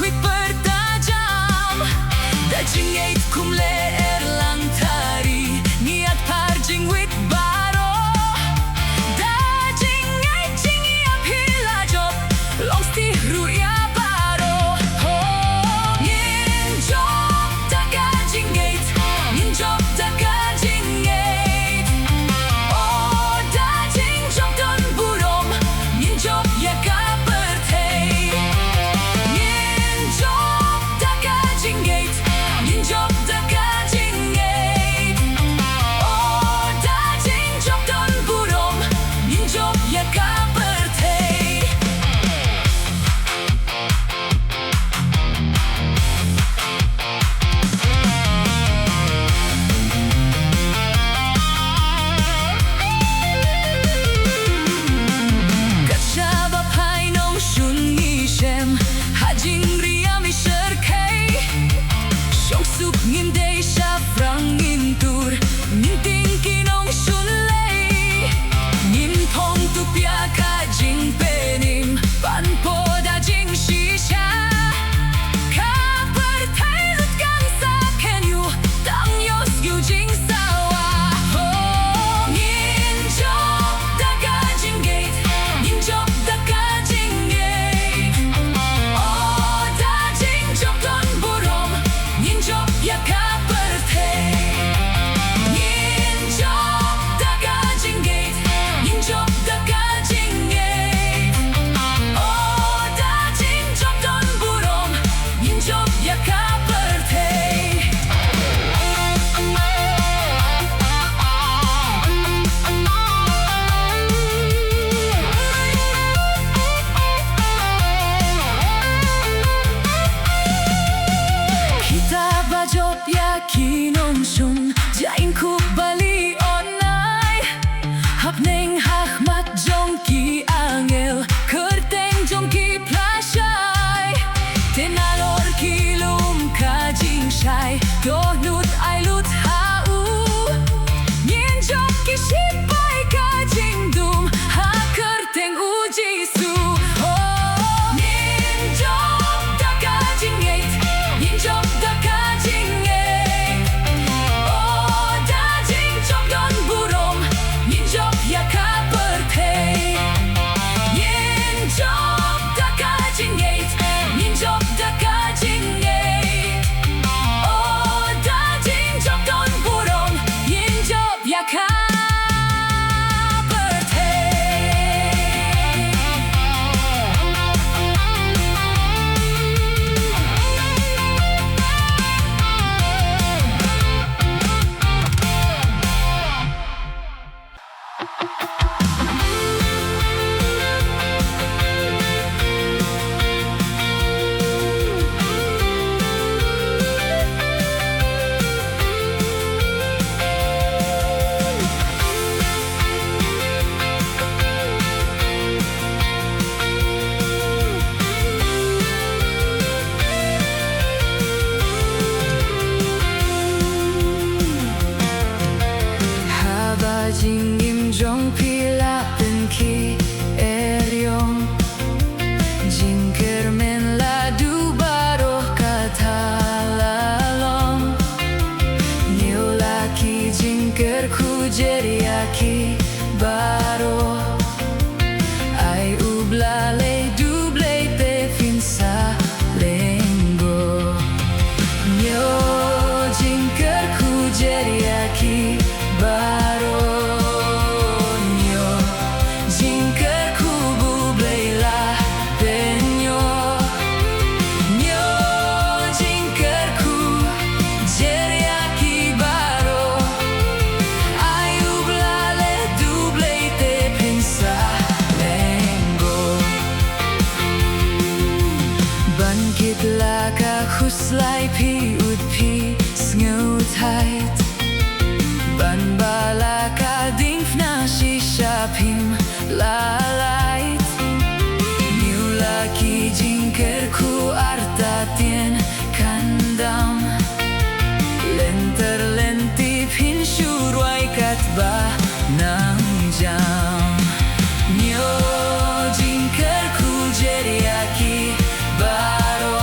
kuit bertajam daging eit kumle erlantari niat parjing wit baro daging eit jingi apila job long sti ruya baro yin job daging eit yin job daging eit oh daging job don burom yin job ya kapertei yin job daging eit yin job daging eit oh daging job don burom yin job ya kapertei Kachaba painong shungi shem hajing ria mi sherkei shong sup ngin dei shafrang ngin tur ngin ting kinong shunlei ngin pong tu pia ka jing penim pan po da jing shisha ka pertai lut gang sa kenyu tang yos yu jing sawa ngin job da ka jing gate ngin job da ka jing gate oh da jing job don burom ngin job ya ka pertai ngin job da ka jing gate ngin job da ka jing gate oh da jing job don burom ngin job ya ka pertai kita bajot ya kinong shun jain ku bali onai hap neng hahmat jong ki angel kerteng jong ki plashai tenalor ki lum ka jing shai doh nut ai lut hau ngin jong ki shipai ka jing dum ha kerteng uji su ngin jong da ka jing eit ngin jong da ka jing eit oh da jing jong don burom ngin jong ya ka pertei ngin jong da ka jing eit ngin jong da ka jing eit oh da jing jong don burom ngin jong ya ka Jing im jong pila pen ki eriong jing kermen la du baro kata lalong niu laki jing ker ku jeriaki baro ai ublale duble te finsa lenggo nyo jing ker ku jeriaki baro Laka khuslai pi ut pi sngu tight ban bala ka ding fna shisha pim la light new lucky jinker ku arta tien kandam lenter lenti pin shurwai kat ba nang jam new jinker ku jeriaki baro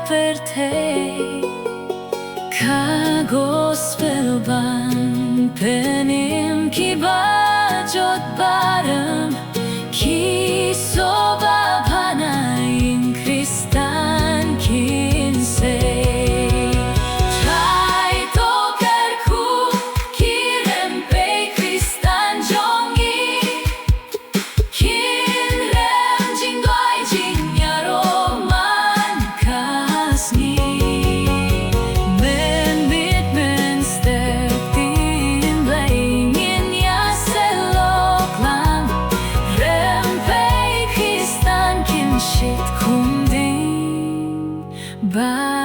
per te, ka gospel ban penim ki bajot barem, ki soba panayin Kristan kinse. Trai to kerku kirem pe Kristan jongi, kinrem jingdoi jingyaro man kasni. Men bit men step din blaying in ya selok lang, rem pe Kristan kinshit kunding ba.